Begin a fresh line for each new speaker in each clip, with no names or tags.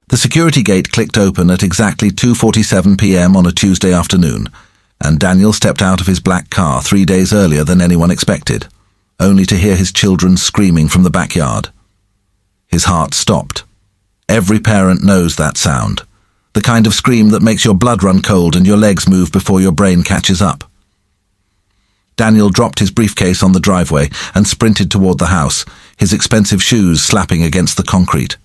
The security gate clicked open at exactly 2:47 p.m. on a Tuesday afternoon, and Daniel stepped out of his black car 3 days earlier than anyone expected, only to hear his children screaming from the backyard. His heart stopped. Every parent knows that sound, the kind of scream that makes your blood run cold and your legs move before your brain catches up. Daniel dropped his briefcase on the driveway and sprinted toward the house, his expensive shoes slapping against the concrete.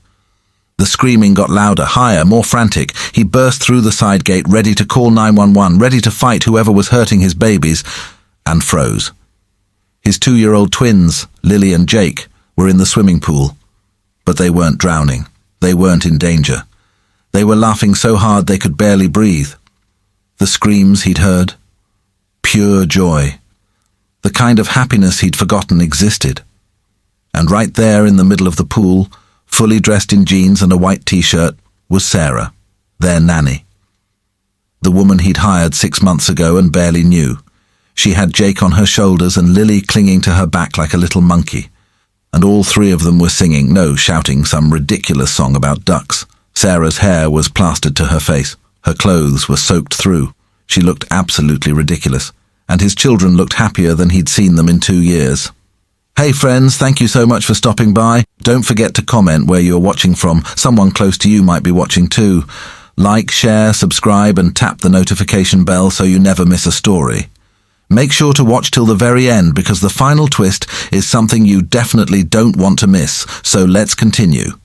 The screaming got louder, higher, more frantic. He burst through the side gate, ready to call 911, ready to fight whoever was hurting his babies, and froze. His 2-year-old twins, Lily and Jake, were in the swimming pool, but they weren't drowning. They weren't in danger. They were laughing so hard they could barely breathe. The screams he'd heard, pure joy, the kind of happiness he'd forgotten existed. And right there in the middle of the pool, fully dressed in jeans and a white t-shirt, was Sarah, their nanny. The woman he'd hired 6 months ago and barely knew. She had Jake on her shoulders and Lily clinging to her back like a little monkey. And all three of them were singing, no, shouting some ridiculous song about ducks. Sarah's hair was plastered to her face. Her clothes were soaked through. She looked absolutely ridiculous. And his children looked happier than he'd seen them in 2 years. Hey friends, thank you so much for stopping by. Don't forget to comment where you're watching from. Someone close to you might be watching too. Like, share, subscribe, and tap the notification bell so you never miss a story. Make sure to watch till the very end because the final twist is something you definitely don't want to miss, so let's continue.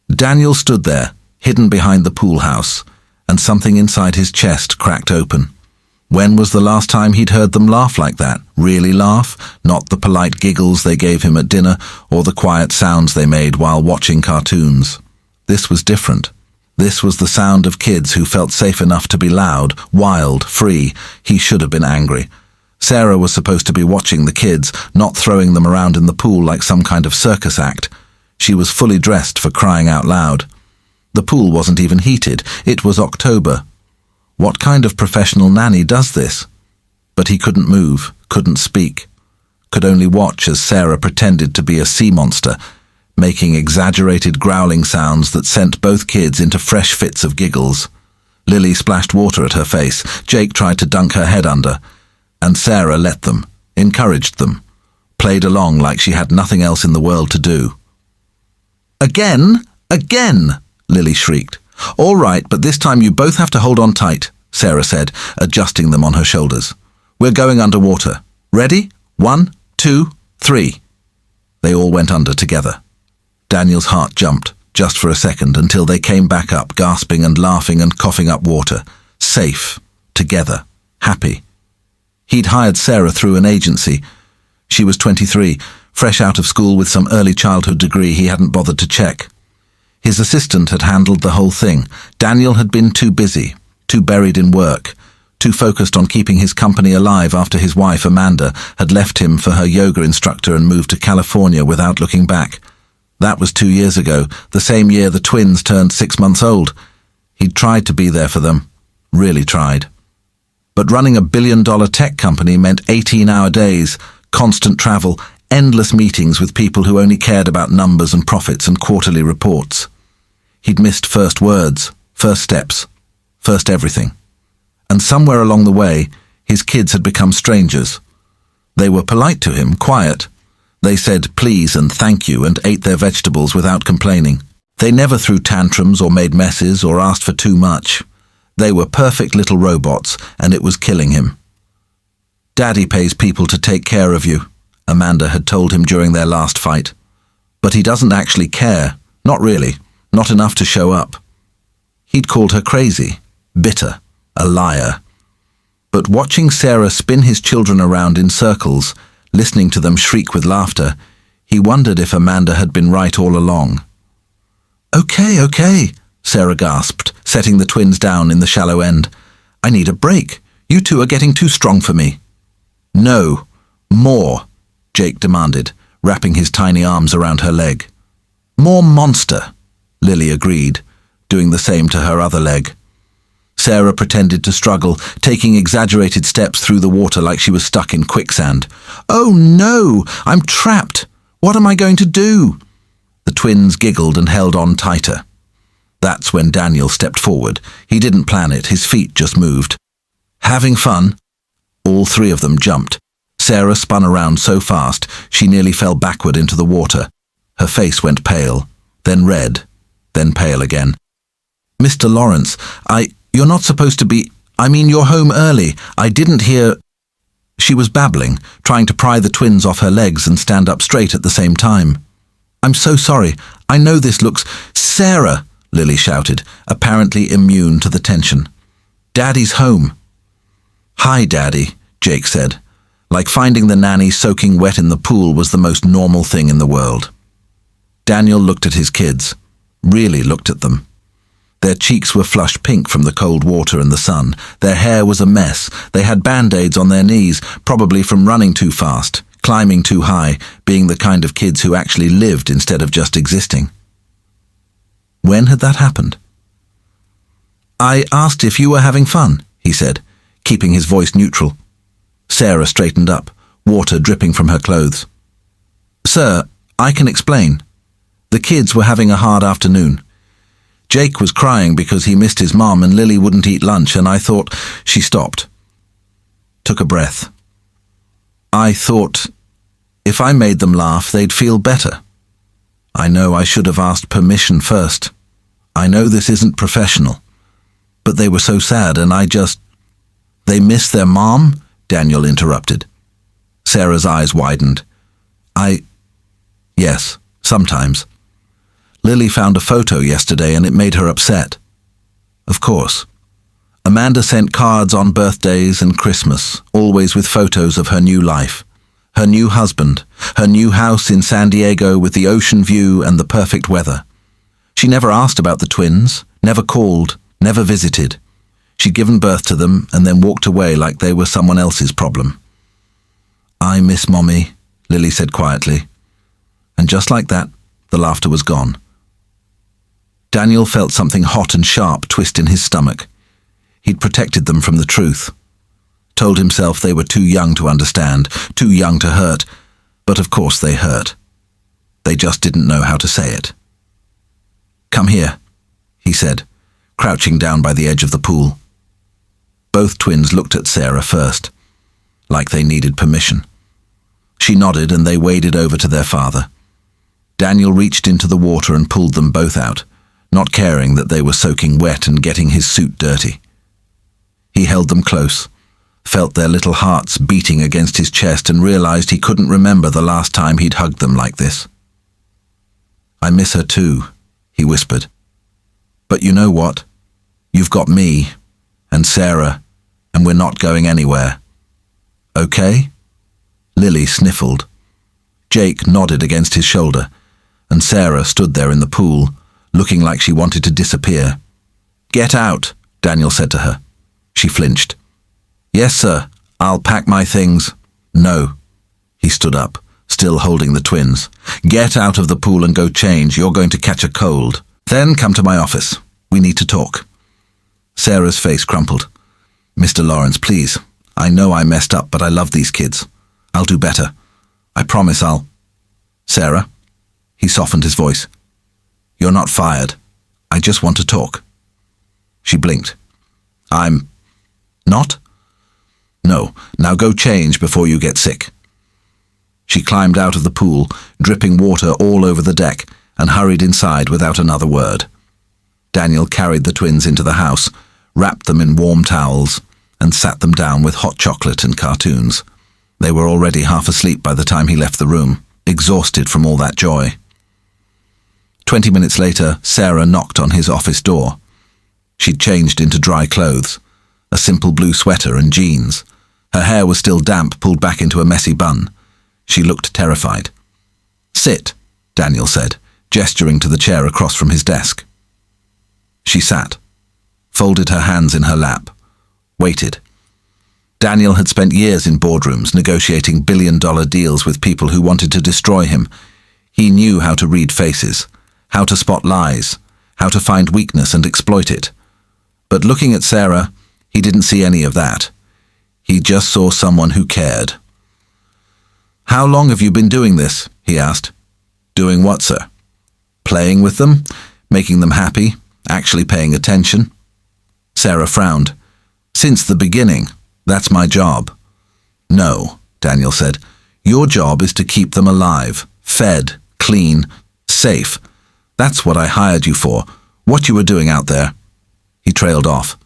Daniel stood there, hidden behind the pool house, and something inside his chest cracked open. When was the last time he'd heard them laugh like that? Really laugh? Not the polite giggles they gave him at dinner or the quiet sounds they made while watching cartoons. This was different. This was the sound of kids who felt safe enough to be loud, wild, free. He should have been angry. Sarah was supposed to be watching the kids, not throwing them around in the pool like some kind of circus act. She was fully dressed for crying out loud. The pool wasn't even heated. It was October. What kind of professional nanny does this? But he couldn't move, couldn't speak, could only watch as Sarah pretended to be a sea monster, making exaggerated growling sounds that sent both kids into fresh fits of giggles. Lily splashed water at her face, Jake tried to dunk her head under, and Sarah let them, encouraged them, played along like she had nothing else in the world to do. Again? Again! Lily shrieked. All right, but this time you both have to hold on tight, Sarah said, adjusting them on her shoulders. We're going underwater. Ready? 1, 2, 3. They all went under together. Daniel's heart jumped, just for a second, until they came back up, gasping and laughing and coughing up water. Safe. Together. Happy. He'd hired Sarah through an agency. She was 23, fresh out of school with some early childhood degree he hadn't bothered to check. His assistant had handled the whole thing. Daniel had been too busy, too buried in work, too focused on keeping his company alive after his wife, Amanda, had left him for her yoga instructor and moved to California without looking back. That was 2 years ago, the same year the twins turned 6 months old. He'd tried to be there for them, really tried. But running a billion-dollar tech company meant 18-hour days, constant travel, endless meetings with people who only cared about numbers and profits and quarterly reports. He'd missed first words, first steps, first everything. And somewhere along the way, his kids had become strangers. They were polite to him, quiet. They said please and thank you and ate their vegetables without complaining. They never threw tantrums or made messes or asked for too much. They were perfect little robots, and it was killing him. Daddy pays people to take care of you, Amanda had told him during their last fight. But he doesn't actually care. Not really. Not enough to show up. He'd called her crazy, bitter, a liar. But watching Sarah spin his children around in circles, listening to them shriek with laughter, he wondered if Amanda had been right all along. Okay, Sarah gasped, setting the twins down in the shallow end. I need a break. You two are getting too strong for me. No, more, Jake demanded, wrapping his tiny arms around her leg. More monster, Lily agreed, doing the same to her other leg. Sarah pretended to struggle, taking exaggerated steps through the water like she was stuck in quicksand. "Oh no! I'm trapped! What am I going to do?" The twins giggled and held on tighter. That's when Daniel stepped forward. He didn't plan it, his feet just moved. "Having fun?" All three of them jumped. Sarah spun around so fast she nearly fell backward into the water. Her face went pale, then red, then pale again. "Mr. Lawrence, you're not supposed to be... you're home early. I didn't hear..." She was babbling, trying to pry the twins off her legs and stand up straight at the same time. "I'm so sorry. I know this looks..." "Sarah!" Lily shouted, apparently immune to the tension. "Daddy's home." "Hi, Daddy," Jake said. Like finding the nanny soaking wet in the pool was the most normal thing in the world. Daniel looked at his kids, really looked at them. Their cheeks were flushed pink from the cold water and the sun. Their hair was a mess. They had band-aids on their knees, probably from running too fast, climbing too high, being the kind of kids who actually lived instead of just existing. When had that happened? "I asked if you were having fun," he said, keeping his voice neutral. Sarah straightened up, water dripping from her clothes. "Sir, I can explain. The kids were having a hard afternoon. Jake was crying because he missed his mom and Lily wouldn't eat lunch, and I thought..." She stopped, took a breath. "I thought if I made them laugh, they'd feel better. I know I should have asked permission first. I know this isn't professional. But they were so sad and I just..." "They miss their mom?" Daniel interrupted. Sarah's eyes widened. Yes, sometimes. Lily found a photo yesterday and it made her upset." "Of course." Amanda sent cards on birthdays and Christmas, always with photos of her new life. Her new husband, her new house in San Diego with the ocean view and the perfect weather. She never asked about the twins, never called, never visited. She'd given birth to them and then walked away like they were someone else's problem. "I miss Mommy," Lily said quietly. And just like that, the laughter was gone. Daniel felt something hot and sharp twist in his stomach. He'd protected them from the truth. Told himself they were too young to understand, too young to hurt, but of course they hurt. They just didn't know how to say it. "Come here," he said, crouching down by the edge of the pool. Both twins looked at Sarah first, like they needed permission. She nodded and they waded over to their father. Daniel reached into the water and pulled them both out, not caring that they were soaking wet and getting his suit dirty. He held them close, felt their little hearts beating against his chest and realized he couldn't remember the last time he'd hugged them like this. "I miss her too," he whispered. "But you know what? You've got me and Sarah, and we're not going anywhere. Okay?" Lily sniffled. Jake nodded against his shoulder, and Sarah stood there in the pool, looking like she wanted to disappear. "Get out," Daniel said to her. She flinched. "Yes, sir. I'll pack my things." "No." He stood up, still holding the twins. "Get out of the pool and go change. You're going to catch a cold. Then come to my office. We need to talk." Sarah's face crumpled. "Mr. Lawrence, please. I know I messed up, but I love these kids. I'll do better. I promise I'll..." "Sarah?" He softened his voice. "You're not fired. I just want to talk." She blinked. "I'm... not?" "No. Now go change before you get sick." She climbed out of the pool, dripping water all over the deck, and hurried inside without another word. Daniel carried the twins into the house, wrapped them in warm towels, and sat them down with hot chocolate and cartoons. They were already half asleep by the time he left the room, exhausted from all that joy. 20 minutes later, Sarah knocked on his office door. She'd changed into dry clothes, a simple blue sweater and jeans. Her hair was still damp, pulled back into a messy bun. She looked terrified. "Sit," Daniel said, gesturing to the chair across from his desk. She sat, folded her hands in her lap, waited. Daniel had spent years in boardrooms negotiating billion-dollar deals with people who wanted to destroy him. He knew how to read faces, how to spot lies, how to find weakness and exploit it. But looking at Sarah, he didn't see any of that. He just saw someone who cared. "How long have you been doing this?" he asked. "Doing what, sir?" "Playing with them? Making them happy? Actually paying attention?" Sarah frowned. "Since the beginning. That's my job." "No," Daniel said. "Your job is to keep them alive, fed, clean, safe. That's what I hired you for. What you were doing out there." He trailed off.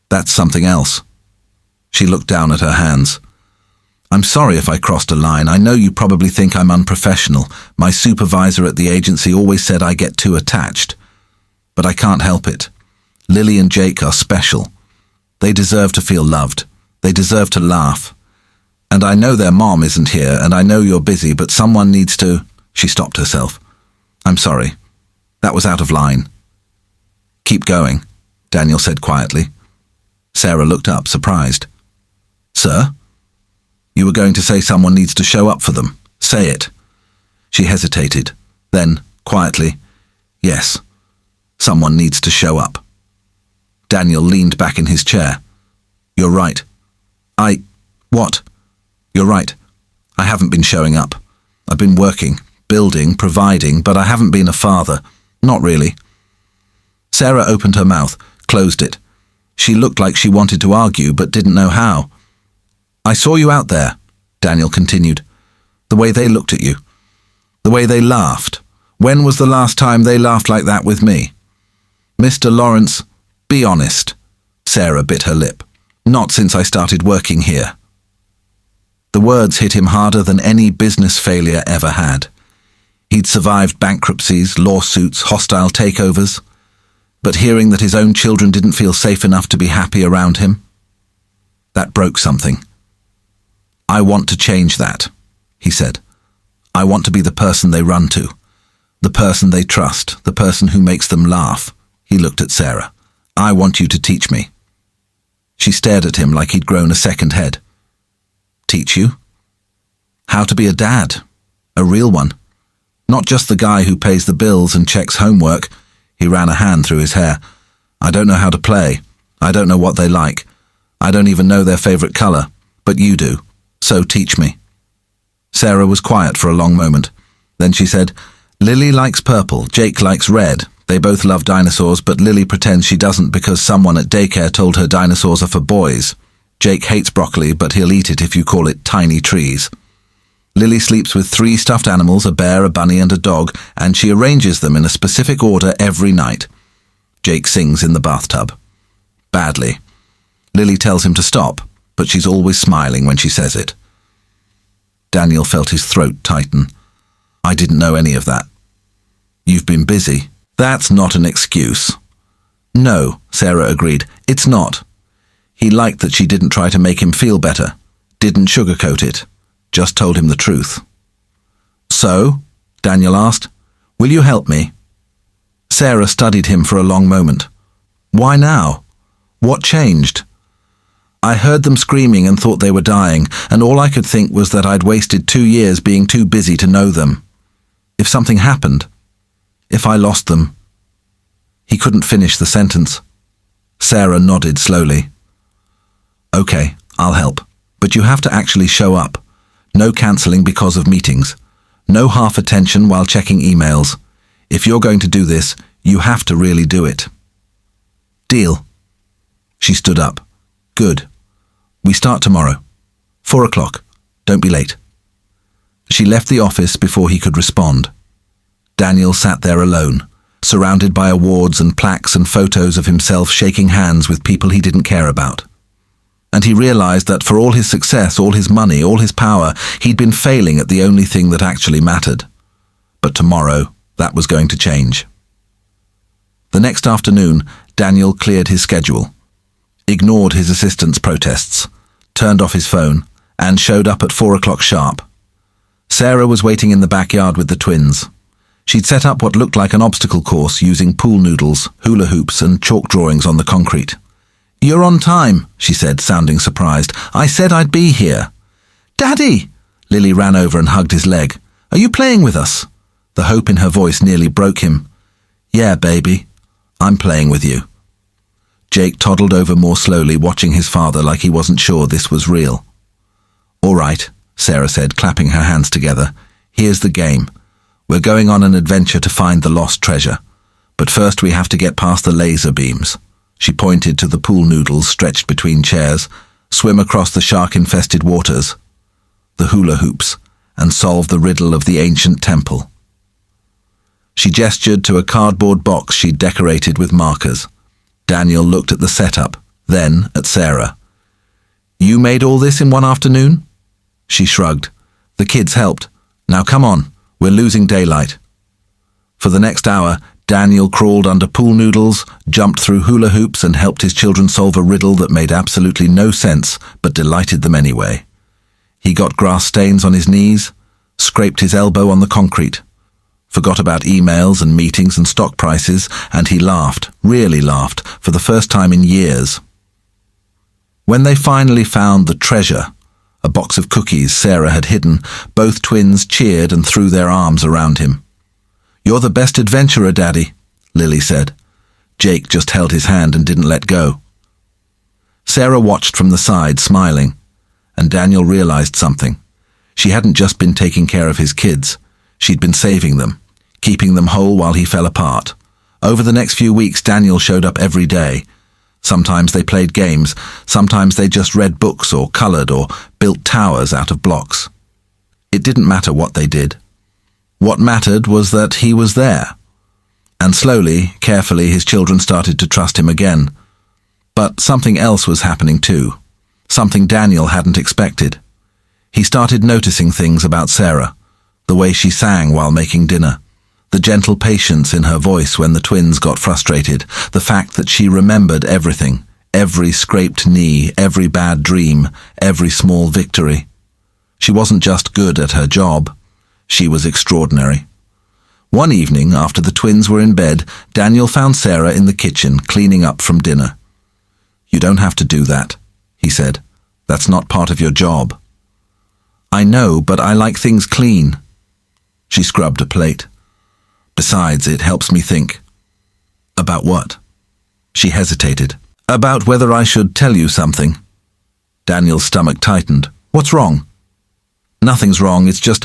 "That's something else." She looked down at her hands. "I'm sorry if I crossed a line. I know you probably think I'm unprofessional. My supervisor at the agency always said I get too attached. But I can't help it. Lily and Jake are special. They deserve to feel loved. They deserve to laugh. And I know their mom isn't here, and I know you're busy, but someone needs to—" She stopped herself. "I'm sorry. That was out of line." "Keep going," Daniel said quietly. Sarah looked up, surprised. "Sir? You were going to say someone needs to show up for them. Say it." She hesitated. Then, quietly, "Yes, someone needs to show up." Daniel leaned back in his chair. "You're right. What? You're right. I haven't been showing up. I've been working, building, providing, but I haven't been a father. Not really." Sarah opened her mouth, closed it. She looked like she wanted to argue, but didn't know how. "I saw you out there," Daniel continued. "The way they looked at you. The way they laughed. When was the last time they laughed like that with me? Mr. Lawrence, be honest." Sarah bit her lip. "Not since I started working here." The words hit him harder than any business failure ever had. He'd survived bankruptcies, lawsuits, hostile takeovers. But hearing that his own children didn't feel safe enough to be happy around him, that broke something. "I want to change that," he said. "I want to be the person they run to, the person they trust, the person who makes them laugh." He looked at Sarah. "I want you to teach me." She stared at him like he'd grown a second head. "Teach you?" "How to be a dad. A real one. Not just the guy who pays the bills and checks homework." He ran a hand through his hair. "I don't know how to play. I don't know what they like. I don't even know their favorite color. But you do. So teach me." Sarah was quiet for a long moment. Then she said, "Lily likes purple. Jake likes red. They both love dinosaurs, but Lily pretends she doesn't because someone at daycare told her dinosaurs are for boys. Jake hates broccoli, but he'll eat it if you call it tiny trees. Lily sleeps with 3 stuffed animals, a bear, a bunny, and a dog, and she arranges them in a specific order every night. Jake sings in the bathtub. Badly. Lily tells him to stop, but she's always smiling when she says it." Daniel felt his throat tighten. "I didn't know any of that." "You've been busy." "That's not an excuse." "No," Sarah agreed. "It's not." He liked that she didn't try to make him feel better, didn't sugarcoat it, just told him the truth. "So?" Daniel asked. "Will you help me?" Sarah studied him for a long moment. "Why now? What changed?" "I heard them screaming and thought they were dying, and all I could think was that I'd wasted 2 years being too busy to know them. If something happened, if I lost them—" He couldn't finish the sentence. Sarah nodded slowly. "Okay, I'll help, but you have to actually show up. No cancelling because of meetings. No half attention while checking emails. If you're going to do this, you have to really do it." "Deal." She stood up. "Good. We start tomorrow. 4 o'clock. Don't be late." She left the office before he could respond. Daniel sat there alone, surrounded by awards and plaques and photos of himself shaking hands with people he didn't care about. And he realized that for all his success, all his money, all his power, he'd been failing at the only thing that actually mattered. But tomorrow, that was going to change. The next afternoon, Daniel cleared his schedule, ignored his assistant's protests, turned off his phone, and showed up at 4 o'clock sharp. Sarah was waiting in the backyard with the twins. She'd set up what looked like an obstacle course using pool noodles, hula hoops, and chalk drawings on the concrete. "You're on time," she said, sounding surprised. "I said I'd be here." "Daddy!" Lily ran over and hugged his leg. "Are you playing with us?" The hope in her voice nearly broke him. "Yeah, baby. I'm playing with you." Jake toddled over more slowly, watching his father like he wasn't sure this was real. "All right," Sarah said, clapping her hands together. "Here's the game. We're going on an adventure to find the lost treasure. But first we have to get past the laser beams." She pointed to the pool noodles stretched between chairs, swim across the shark-infested waters, the hula hoops, and solve the riddle of the ancient temple. She gestured to a cardboard box she'd decorated with markers. Daniel looked at the setup, then at Sarah. "You made all this in one afternoon?" She shrugged. "The kids helped. Now come on, we're losing daylight." For the next hour, Daniel crawled under pool noodles, jumped through hula hoops, and helped his children solve a riddle that made absolutely no sense, but delighted them anyway. He got grass stains on his knees, scraped his elbow on the concrete, forgot about emails and meetings and stock prices, and he laughed, really laughed, for the first time in years. When they finally found the treasure, a box of cookies Sarah had hidden, both twins cheered and threw their arms around him. "You're the best adventurer, Daddy," Lily said. Jake just held his hand and didn't let go. Sarah watched from the side, smiling, and Daniel realized something. She hadn't just been taking care of his kids. She'd been saving them, keeping them whole while he fell apart. Over the next few weeks, Daniel showed up every day. Sometimes they played games, sometimes they just read books or colored or built towers out of blocks. It didn't matter what they did. What mattered was that he was there. And slowly, carefully, his children started to trust him again. But something else was happening too. Something Daniel hadn't expected. He started noticing things about Sarah. The way she sang while making dinner. The gentle patience in her voice when the twins got frustrated. The fact that she remembered everything. Every scraped knee, every bad dream, every small victory. She wasn't just good at her job. She was extraordinary. One evening, after the twins were in bed, Daniel found Sarah in the kitchen, cleaning up from dinner. "You don't have to do that," he said. "That's not part of your job." "I know, but I like things clean." She scrubbed a plate. "Besides, it helps me think." "About what?" She hesitated. "About whether I should tell you something." Daniel's stomach tightened. "What's wrong?" "Nothing's wrong, it's just..."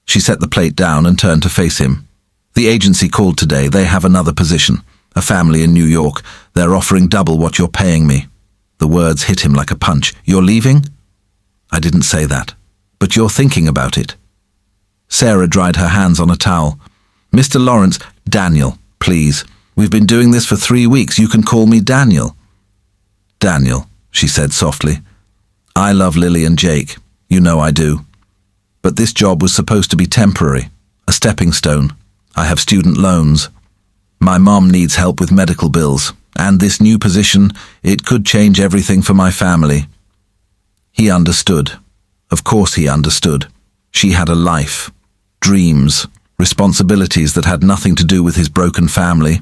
She set the plate down and turned to face him. "The agency called today. They have another position. A family in New York. They're offering double what you're paying me." The words hit him like a punch. "You're leaving?" "I didn't say that. But you're thinking about it." Sarah dried her hands on a towel. "Mr. Lawrence..." "Daniel, please. We've been doing this for 3 weeks. You can call me Daniel." "Daniel," she said softly. "I love Lily and Jake. You know I do. But this job was supposed to be temporary, a stepping stone. I have student loans. My mom needs help with medical bills, and this new position, it could change everything for my family." He understood. Of course he understood. She had a life, dreams, responsibilities that had nothing to do with his broken family.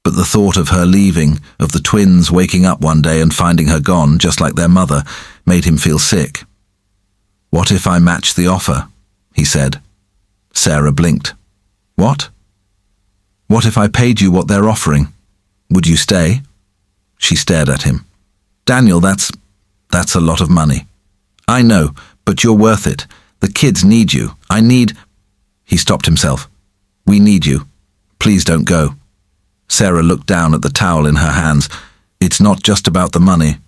But the thought of her leaving, of the twins waking up one day and finding her gone, just like their mother, made him feel sick. "What if I match the offer?" he said. Sarah blinked. "What?" "What if I paid you what they're offering? Would you stay?" She stared at him. "Daniel, that's a lot of money." "I know, but you're worth it. The kids need you. I need..." He stopped himself. "We need you. Please don't go." Sarah looked down at the towel in her hands. "It's not just about the money."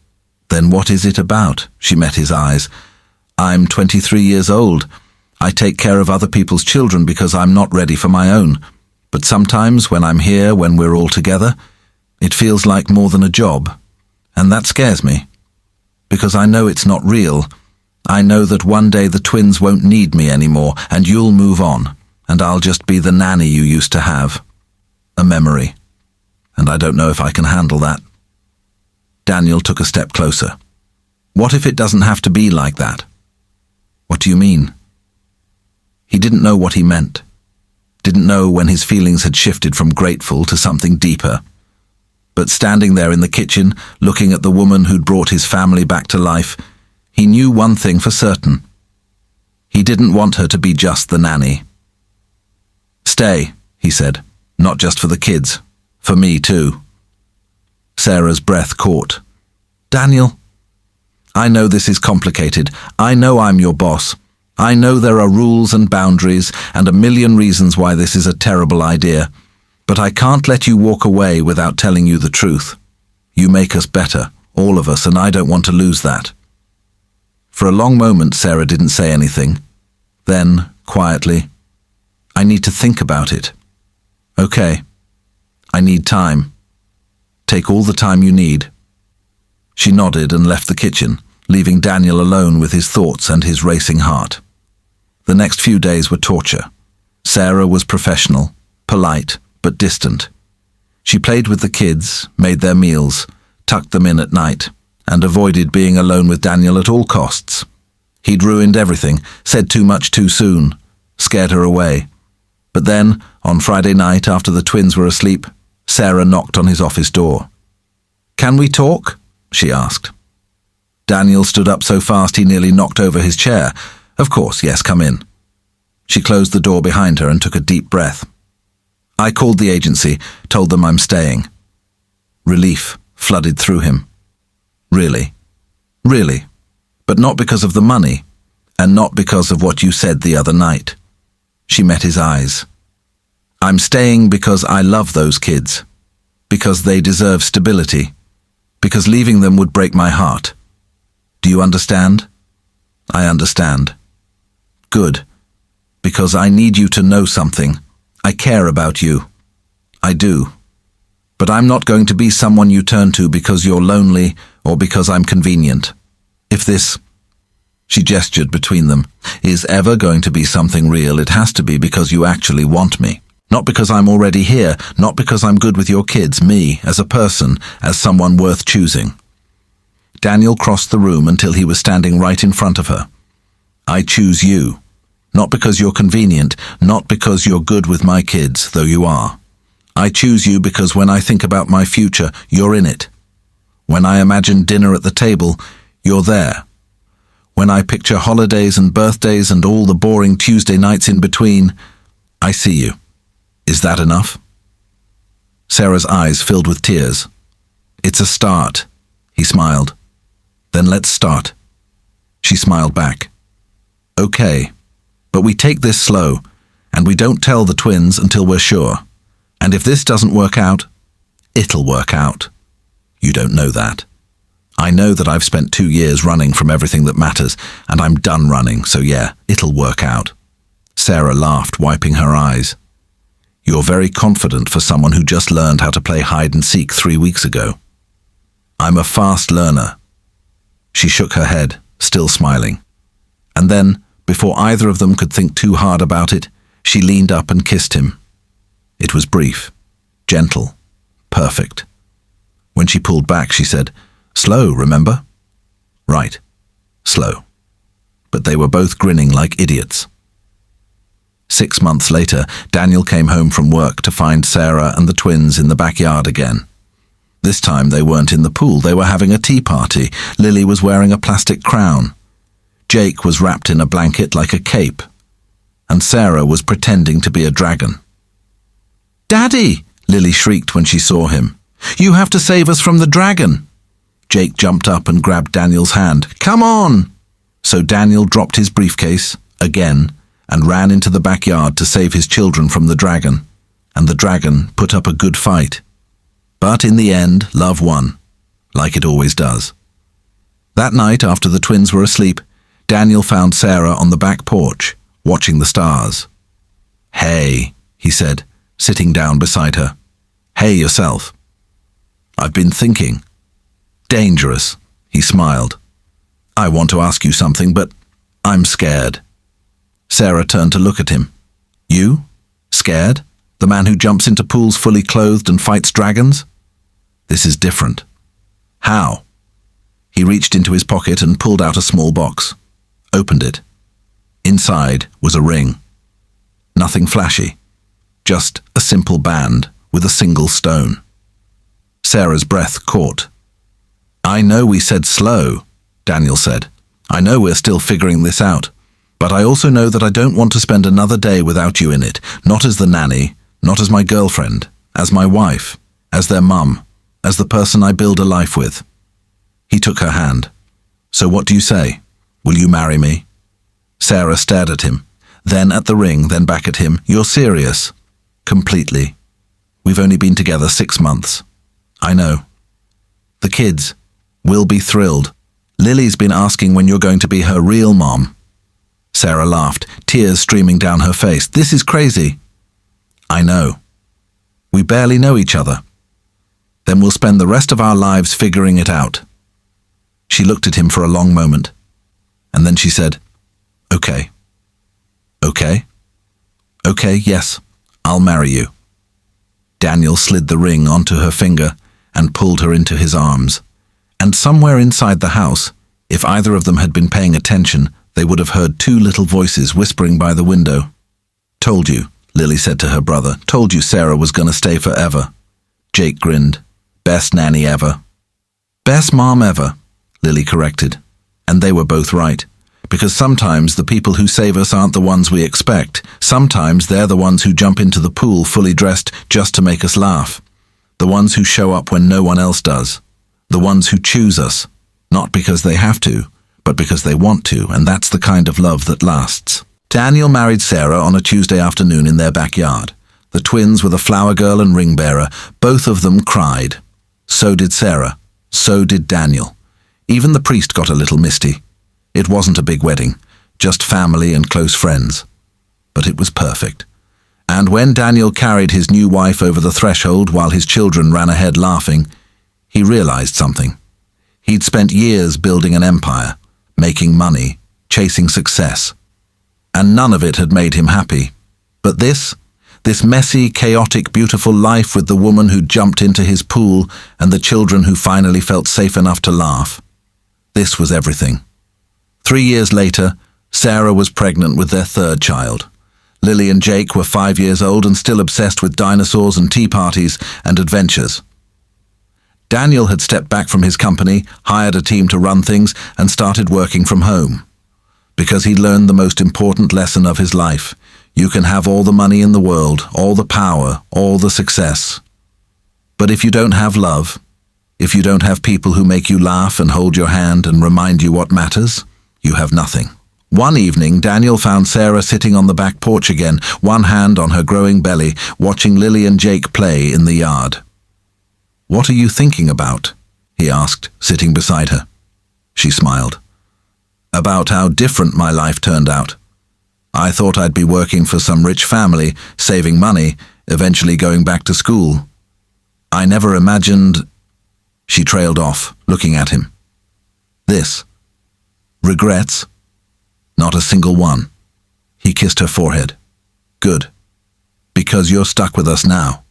"Then what is it about?" She met his eyes. "I'm 23 years old. I take care of other people's children because I'm not ready for my own. But sometimes when I'm here, when we're all together, it feels like more than a job. And that scares me. Because I know it's not real. I know that one day the twins won't need me anymore, and you'll move on, and I'll just be the nanny you used to have. A memory. And I don't know if I can handle that." Daniel took a step closer. "What if it doesn't have to be like that?" "What do you mean?" He didn't know what he meant. Didn't know when his feelings had shifted from grateful to something deeper. But standing there in the kitchen, looking at the woman who'd brought his family back to life, he knew one thing for certain. He didn't want her to be just the nanny. "Stay," he said. "Not just for the kids. For me too." Sarah's breath caught. Daniel, I know this is complicated. I know I'm your boss. I know there are rules and boundaries and a million reasons why this is a terrible idea. But I can't let you walk away without telling you the truth. You make us better, all of us, and I don't want to lose that. For a long moment, Sarah didn't say anything. Then, quietly, I need to think about it. Okay. I need time. Take all the time you need. She nodded and left the kitchen, leaving Daniel alone with his thoughts and his racing heart. The next few days were torture. Sarah was professional, polite, but distant. She played with the kids, made their meals, tucked them in at night, and avoided being alone with Daniel at all costs. He'd ruined everything, said too much too soon, scared her away. But then, on Friday night after the twins were asleep, Sarah knocked on his office door. "Can we talk?" she asked. Daniel stood up so fast he nearly knocked over his chair. "Of course, yes, come in." She closed the door behind her and took a deep breath. "I called the agency, told them I'm staying." Relief flooded through him. "Really? Really? But not because of the money, and not because of what you said the other night." She met his eyes. "I'm staying because I love those kids, because they deserve stability, because leaving them would break my heart. Do you understand?" "I understand." "Good. Because I need you to know something. I care about you. I do. But I'm not going to be someone you turn to because you're lonely or because I'm convenient. If this," she gestured between them, "is ever going to be something real, it has to be because you actually want me. Not because I'm already here, not because I'm good with your kids, me, as a person, as someone worth choosing." Daniel crossed the room until he was standing right in front of her. "I choose you. Not because you're convenient, not because you're good with my kids, though you are. I choose you because when I think about my future, you're in it. When I imagine dinner at the table, you're there. When I picture holidays and birthdays and all the boring Tuesday nights in between, I see you. Is that enough?" Sarah's eyes filled with tears. "It's a start," he smiled. "Then let's start." She smiled back. "Okay, but we take this slow, and we don't tell the twins until we're sure. And if this doesn't work out, it'll work out. You don't know that. I know that I've spent 2 years running from everything that matters, and I'm done running, so yeah, it'll work out." Sarah laughed, wiping her eyes. "You're very confident for someone who just learned how to play hide and seek 3 weeks ago." "I'm a fast learner." She shook her head, still smiling. And then, before either of them could think too hard about it, she leaned up and kissed him. It was brief, gentle, perfect. When she pulled back, she said, "Slow, remember?" "Right, slow." But they were both grinning like idiots. 6 months later, Daniel came home from work to find Sarah and the twins in the backyard again. This time they weren't in the pool, they were having a tea party. Lily was wearing a plastic crown. Jake was wrapped in a blanket like a cape. And Sarah was pretending to be a dragon. "Daddy!" Lily shrieked when she saw him. "You have to save us from the dragon!" Jake jumped up and grabbed Daniel's hand. "Come on!" So Daniel dropped his briefcase, again, and ran into the backyard to save his children from the dragon. And the dragon put up a good fight. But in the end, love won, like it always does. That night, after the twins were asleep, Daniel found Sarah on the back porch, watching the stars. "Hey," he said, sitting down beside her. "Hey yourself." "I've been thinking." "Dangerous," he smiled. "I want to ask you something, but I'm scared." Sarah turned to look at him. "You? Scared? The man who jumps into pools fully clothed and fights dragons?" "This is different." "How?" He reached into his pocket and pulled out a small box. Opened it. Inside was a ring. Nothing flashy. Just a simple band with a single stone. Sarah's breath caught. "I know we said slow," Daniel said. "I know we're still figuring this out. But I also know that I don't want to spend another day without you in it. Not as the nanny, not as my girlfriend, as my wife, as their mum, as the person I build a life with. He took her hand. So what do you say? Will you marry me? Sarah stared at him, then at the ring, then back at him. You're serious? Completely. We've only been together 6 months. I know. The kids will be thrilled. Lily's been asking when you're going to be her real mom. Sarah laughed, tears streaming down her face. This is crazy. I know. We barely know each other. Then we'll spend the rest of our lives figuring it out. She looked at him for a long moment, and then she said, Okay. Okay? Okay, yes, I'll marry you. Daniel slid the ring onto her finger and pulled her into his arms. And somewhere inside the house, if either of them had been paying attention, they would have heard 2 little voices whispering by the window. Told you, Lily said to her brother. Told you Sarah was going to stay forever. Jake grinned. Best nanny ever. Best mom ever, Lily corrected. And they were both right. Because sometimes the people who save us aren't the ones we expect. Sometimes they're the ones who jump into the pool fully dressed just to make us laugh. The ones who show up when no one else does. The ones who choose us, not because they have to, but because they want to, and that's the kind of love that lasts. Daniel married Sarah on a Tuesday afternoon in their backyard. The twins were the flower girl and ring bearer. Both of them cried. So did Sarah. So did Daniel. Even the priest got a little misty. It wasn't a big wedding, just family and close friends. But it was perfect. And when Daniel carried his new wife over the threshold while his children ran ahead laughing, he realized something. He'd spent years building an empire, making money, chasing success. And none of it had made him happy. But this messy, chaotic, beautiful life with the woman who jumped into his pool and the children who finally felt safe enough to laugh. This was everything. 3 years later, Sarah was pregnant with their 3rd child. Lily and Jake were 5 years old and still obsessed with dinosaurs and tea parties and adventures. Daniel had stepped back from his company, hired a team to run things, and started working from home. Because he'd learned the most important lesson of his life. You can have all the money in the world, all the power, all the success. But if you don't have love, if you don't have people who make you laugh and hold your hand and remind you what matters, you have nothing. One evening, Daniel found Sarah sitting on the back porch again, one hand on her growing belly, watching Lily and Jake play in the yard. What are you thinking about? He asked, sitting beside her. She smiled. About how different my life turned out. I thought I'd be working for some rich family, saving money, eventually going back to school. I never imagined... She trailed off, looking at him. This. Regrets? Not a single one. He kissed her forehead. Good. Because you're stuck with us now.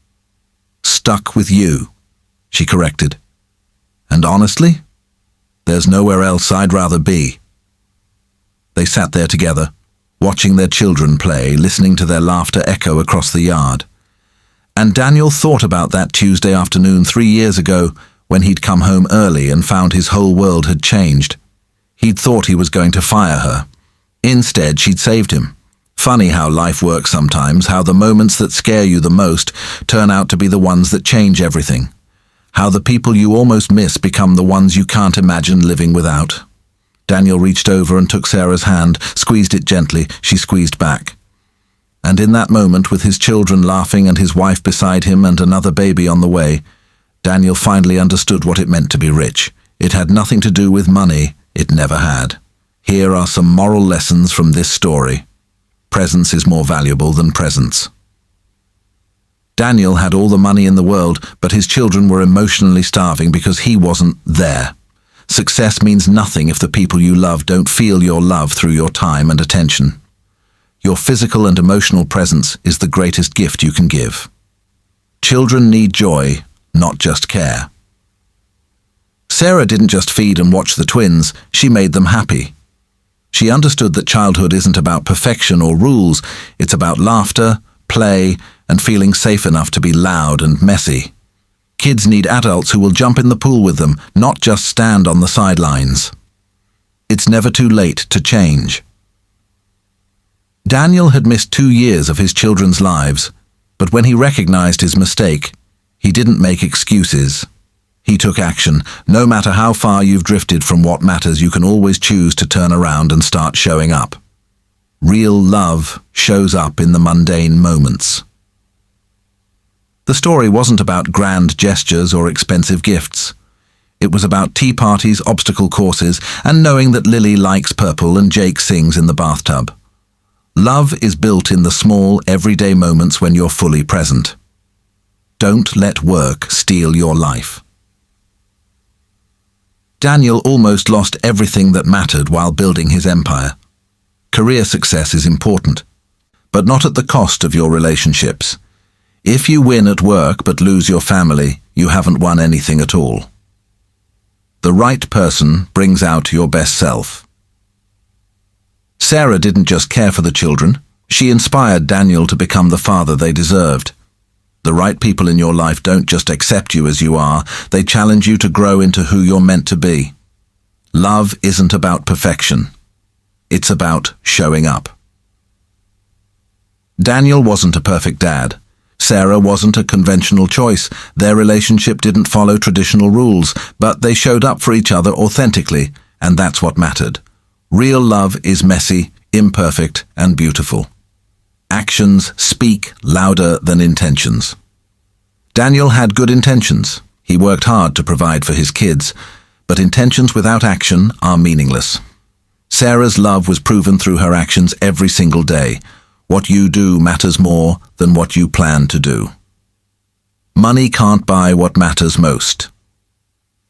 Stuck with you, she corrected. And honestly, there's nowhere else I'd rather be. They sat there together, watching their children play, listening to their laughter echo across the yard. And Daniel thought about that Tuesday afternoon 3 years ago when he'd come home early and found his whole world had changed. He'd thought he was going to fire her. Instead, she'd saved him. Funny how life works sometimes, how the moments that scare you the most turn out to be the ones that change everything. How the people you almost miss become the ones you can't imagine living without. Daniel reached over and took Sarah's hand, squeezed it gently. She squeezed back. And in that moment, with his children laughing and his wife beside him and another baby on the way, Daniel finally understood what it meant to be rich. It had nothing to do with money. It never had. Here are some moral lessons from this story. Presence is more valuable than presence. Daniel had all the money in the world, but his children were emotionally starving because he wasn't there. Success means nothing if the people you love don't feel your love through your time and attention. Your physical and emotional presence is the greatest gift you can give. Children need joy, not just care. Sarah didn't just feed and watch the twins, she made them happy. She understood that childhood isn't about perfection or rules, it's about laughter, play, and feeling safe enough to be loud and messy. Kids need adults who will jump in the pool with them, not just stand on the sidelines. It's never too late to change. Daniel had missed 2 years of his children's lives, but when he recognized his mistake, he didn't make excuses. He took action. No matter how far you've drifted from what matters, you can always choose to turn around and start showing up. Real love shows up in the mundane moments. The story wasn't about grand gestures or expensive gifts. It was about tea parties, obstacle courses, and knowing that Lily likes purple and Jake sings in the bathtub. Love is built in the small, everyday moments when you're fully present. Don't let work steal your life. Daniel almost lost everything that mattered while building his empire. Career success is important, but not at the cost of your relationships. If you win at work but lose your family, you haven't won anything at all. The right person brings out your best self. Sarah didn't just care for the children, she inspired Daniel to become the father they deserved. The right people in your life don't just accept you as you are, they challenge you to grow into who you're meant to be. Love isn't about perfection. It's about showing up. Daniel wasn't a perfect dad. Sarah wasn't a conventional choice. Their relationship didn't follow traditional rules, but they showed up for each other authentically, and that's what mattered. Real love is messy, imperfect, and beautiful. Actions speak louder than intentions. Daniel had good intentions. He worked hard to provide for his kids, but intentions without action are meaningless. Sarah's love was proven through her actions every single day. What you do matters more than what you plan to do. Money can't buy what matters most.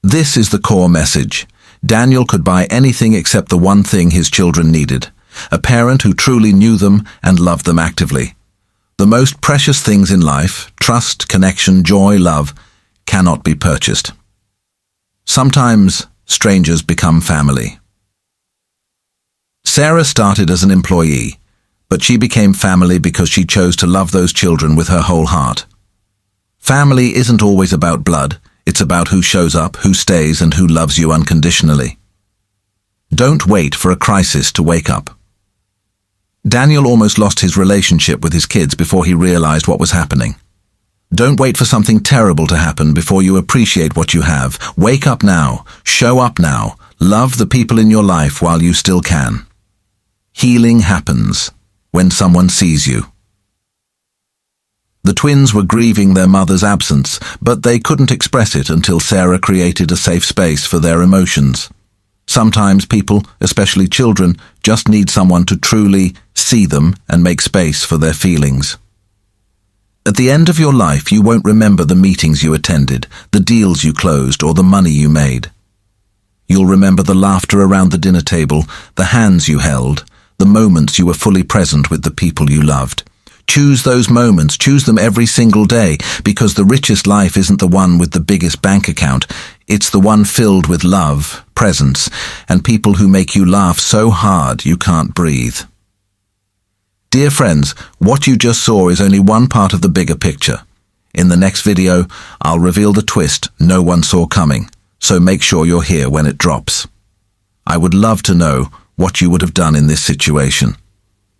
This is the core message. Daniel could buy anything except the one thing his children needed: a parent who truly knew them and loved them actively. The most precious things in life, trust, connection, joy, love, cannot be purchased. Sometimes strangers become family. Sarah started as an employee, but she became family because she chose to love those children with her whole heart. Family isn't always about blood, it's about who shows up, who stays, and who loves you unconditionally. Don't wait for a crisis to wake up. Daniel almost lost his relationship with his kids before he realized what was happening. Don't wait for something terrible to happen before you appreciate what you have. Wake up now, show up now, love the people in your life while you still can. Healing happens when someone sees you. The twins were grieving their mother's absence, but they couldn't express it until Sarah created a safe space for their emotions. Sometimes people, especially children, just need someone to truly see them and make space for their feelings. At the end of your life, you won't remember the meetings you attended, the deals you closed, or the money you made. You'll remember the laughter around the dinner table, the hands you held, the moments you were fully present with the people you loved. Choose those moments, choose them every single day, because the richest life isn't the one with the biggest bank account. It's the one filled with love, presence, and people who make you laugh so hard you can't breathe. Dear friends, what you just saw is only one part of the bigger picture. In the next video, I'll reveal the twist no one saw coming, so make sure you're here when it drops. I would love to know what you would have done in this situation.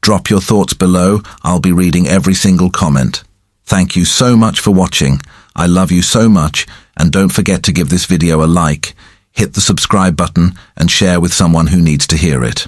Drop your thoughts below. I'll be reading every single comment. Thank you so much for watching. I love you so much, and don't forget to give this video a like, hit the subscribe button, and share with someone who needs to hear it.